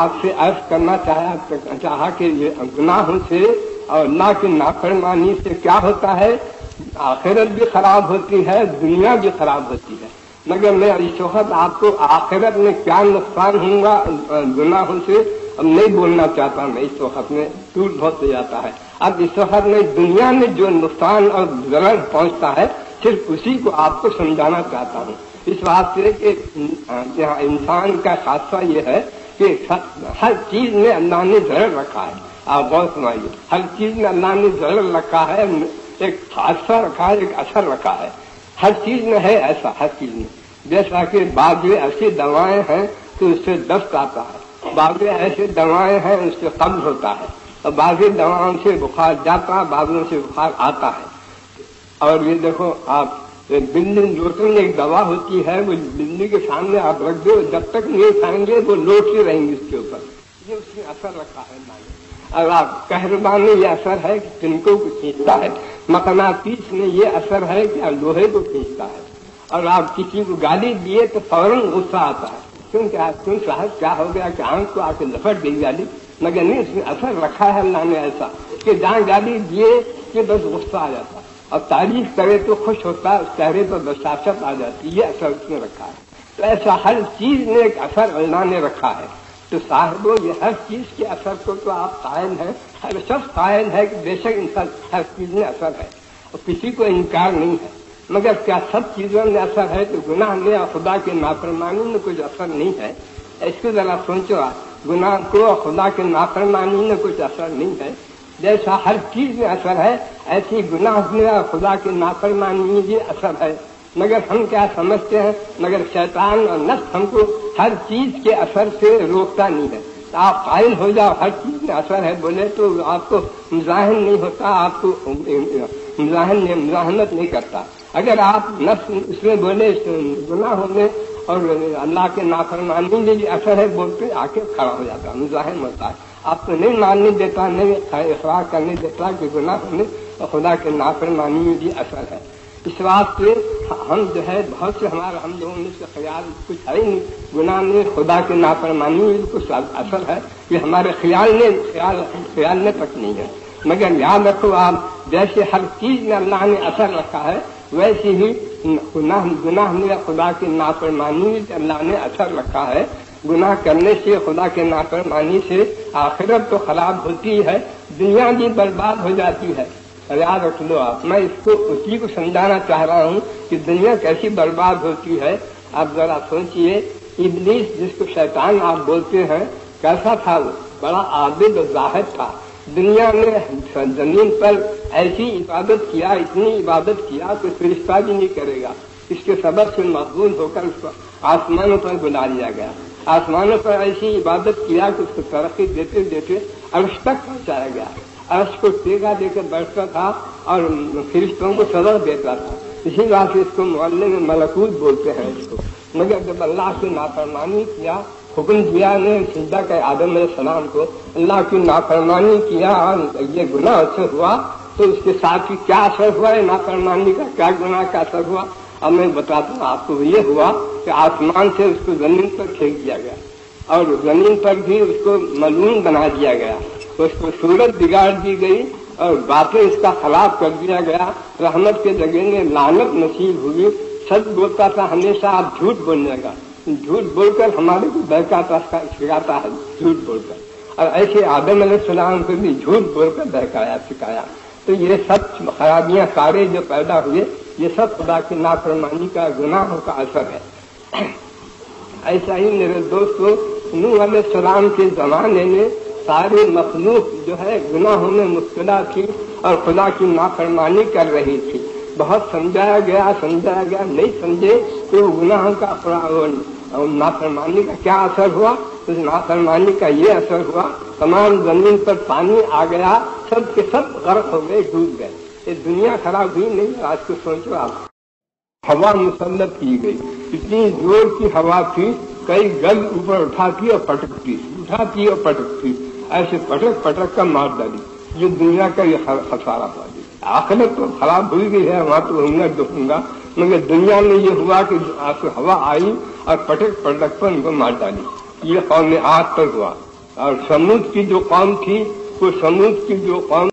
آپ سے عرض کرنا چاہا کہ یہ گناہوں سے اور اللہ کی نافرمانی سے کیا ہوتا ہے، آخرت بھی خراب ہوتی ہے، دنیا بھی خراب ہوتی ہے۔ مگر میں اس وقت آپ کو آخرت میں کیا نقصان ہوگا گناہوں سے اب نہیں بولنا چاہتا، میں اس وقت میں ٹوٹ بہت ہو جاتا ہے۔ اب اس وقت میں دنیا میں جو نقصان اور ضرر پہنچتا ہے صرف اسی کو آپ کو سمجھانا چاہتا ہوں۔ اس واسطے کہ انسان کا خاصہ یہ ہے کہ ہر چیز میں اللہ نے ضرر رکھا ہے۔ آپ غور سمائیے، ہر چیز میں اللہ نے ضرر رکھا ہے، ایک خاصہ رکھا ہے، ایک اثر رکھا ہے۔ ہر چیز میں ہے ایسا، ہر چیز میں۔ جیسا کہ بعض ایسی دوائیں ہیں تو اس سے دست آتا ہے، بعض ایسے دوائیں ہیں اس سے قبض ہوتا ہے، اور بعض دواؤں سے بخار جاتا ہے، بعضوں سے بخار آتا ہے۔ اور یہ دیکھو آپ بلی لوٹنے میں ایک دوا ہوتی ہے، وہ بلی کے سامنے آپ رکھ دو، جب تک نہیں کھائیں گے وہ لوٹتی رہیں گی اس کے اوپر، یہ اس میں اثر رکھا ہے۔ اور آپ کہربا میں یہ اثر ہے کہ تنکوں کو کھینچتا ہے، مقناطیس میں یہ اثر ہے کہ لوہے کو کھینچتا ہے۔ اور آپ کسی کو گالی دیے تو فوراً غصہ آتا ہے، کیوں صاحب کیا ہو گیا کہ آنکھ کو آ کے لپٹ گئی گالی، مگر نہیں، اس میں اثر رکھا ہے اللہ نے ایسا کہ جہاں گالی دیے کہ بس غصہ آ جاتا، اور تعریف کرے تو خوش ہوتا ہے، اس چہرے پر بشاشت آ جاتی، یہ اثر اس نے رکھا ہے۔ تو ایسا ہر چیز میں ایک اثر اللہ نے رکھا ہے۔ تو صاحبوں یہ ہر چیز کے اثر کو تو آپ قائل ہیں، ہر شخص قائل ہے کہ بے شک انسان ہر چیز میں اثر ہے، اور کسی کو انکار نہیں ہے۔ مگر کیا سب چیزوں میں اثر ہے؟ تو گناہ میں اور خدا کے نافرمانی میں کچھ اثر نہیں ہے؟ اس کو ذرا سوچو آپ، گناہ کو اور خدا کے نافرمانی میں کچھ اثر نہیں ہے۔ جیسا ہر چیز میں اثر ہے، ایسی گناہ میں اور خدا کے نافرمانی میں بھی اثر ہے۔ مگر ہم کیا سمجھتے ہیں، مگر شیطان اور نفس ہم کو ہر چیز کے اثر سے روکتا نہیں ہے۔ آپ قائل ہو جاؤ ہر چیز میں اثر ہے بولے تو آپ کو مزاحم نہیں ہوتا، آپ کو مزاحمت نہیں کرتا۔ اگر آپ نفس اس میں بولے گناہوں میں اور اللہ کے نافرمانی میں بھی اثر ہے بولتے آ کے کھڑا ہو جاتا، مزاحم ہوتا ہے، آپ کو نہیں ماننے دیتا، نہیں اقرار کرنے دیتا کہ گناہوں میں اور خدا کے نافرمانی میں بھی اثر ہے۔ اس واسطے ہم جو ہے بہت سے ہم لوگوں میں سے خیال کچھ ہے نہیں، گناہ میں خدا کے نافرمانی میں کچھ اثر ہے، یہ ہمارے خیال میں تک نہیں ہے۔ مگر یاد رکھو آپ، جیسے ہر چیز میں اللہ نے اثر رکھا ہے، ویسے ہی گناہ میں خدا کی نافرمانی میں اللہ نے اثر رکھا ہے۔ گناہ کرنے سے، خدا کے نافرمانی سے آخرت تو خراب ہوتی ہے، دنیا بھی برباد ہو جاتی ہے۔ یاد رکھ لو آپ، میں اس کو اسی کو سمجھانا چاہ رہا ہوں کہ دنیا کیسی برباد ہوتی ہے۔ آپ ذرا سوچئے، ابلیس جس کو شیطان آپ بولتے ہیں، کیسا تھا وہ؟ بڑا عابد و زاہد تھا، دنیا میں زمین پر ایسی عبادت کیا، اتنی عبادت کیا کہ فرشتہ بھی نہیں کرے گا۔ اس کے سبب سے مقبول ہو کر اس کو آسمانوں پر بلا لیا گیا، آسمانوں پر ایسی عبادت کیا کہ اس کو ترقی دیتے دیتے عرش تک پہنچایا گیا، عرش کو ٹیکا دے کر بیٹھتا تھا اور فرشتوں کو سبق دیتا تھا۔ اسی بات سے اس کو معلم میں ملکوت بولتے ہیں اس کو۔ مگر جب اللہ کی نافرمانی کیا، حکم دیا نے سجدہ کا آدم علیہ السلام کو، اللہ کی نافرمانی کیا اور یہ گناہ اثر ہوا، تو اس کے ساتھ ہی کیا اثر ہوا ہے نافرمانی کا، کیا گناہ کا اثر ہوا؟ اب میں بتاتا ہوں آپ کو۔ یہ ہوا کہ آسمان سے اس کو زمین پر پھینک دیا گیا، اور زمین پر بھی اس کو ملعون بنا دیا گیا، اس کو صورت بگاڑ دی گئی اور باتیں اس کا خلاف کر دیا گیا، رحمت کے جگہ میں لعنت نصیب ہوئی۔ سچ بولتا تھا ہمیشہ، آپ جھوٹ بولنے کا، جھوٹ بول کر ہمارے کو بہکاتا سکھاتا ہے، جھوٹ بول کر، اور ایسے آدم علیہ السلام کو بھی جھوٹ بول کر بہکایا سکھایا۔ تو یہ سب خرابیاں سارے جو پیدا ہوئے، یہ سب خدا کی نافرمانی کا، گناہوں کا اثر ہے۔ ایسا ہی میرے دوستو، نوح علیہ السلام کے زمانے میں ساری مخلوق جو ہے گناہوں میں مبتلا تھی اور خدا کی نافرمانی کر رہی تھی۔ بہت سمجھایا گیا، نہیں سمجھے تو گناہوں کا نافرمانی کا کیا اثر ہوا؟ اس نافرمانی کا یہ اثر ہوا، تمام زمین پر پانی آ گیا، سب کے سب غرق ہو گئے، ڈوب گئے۔ یہ دنیا خراب ہوئی نہیں؟ آج کو سوچو آپ، ہوا مسلط کی گئی، اتنی زور کی ہوا تھی، کئی گز اوپر اٹھاتی اور پٹکتی، اٹھاتی اور پٹکتی، ایسے پٹک پٹک کر مار ڈالی۔ یہ دنیا کا یہ خسارہ پا دی۔ آخرت تو خراب ہوئی گئی ہے، وہاں تو دکھوں گا، مگر دنیا میں یہ ہوا کہ ہوا آئی اور پٹک پٹک پر ان کو مار ڈالی۔ یہ قوم عاد پر ہوا، اور سمود کی جو قوم تھی وہ سمود کی جو قوم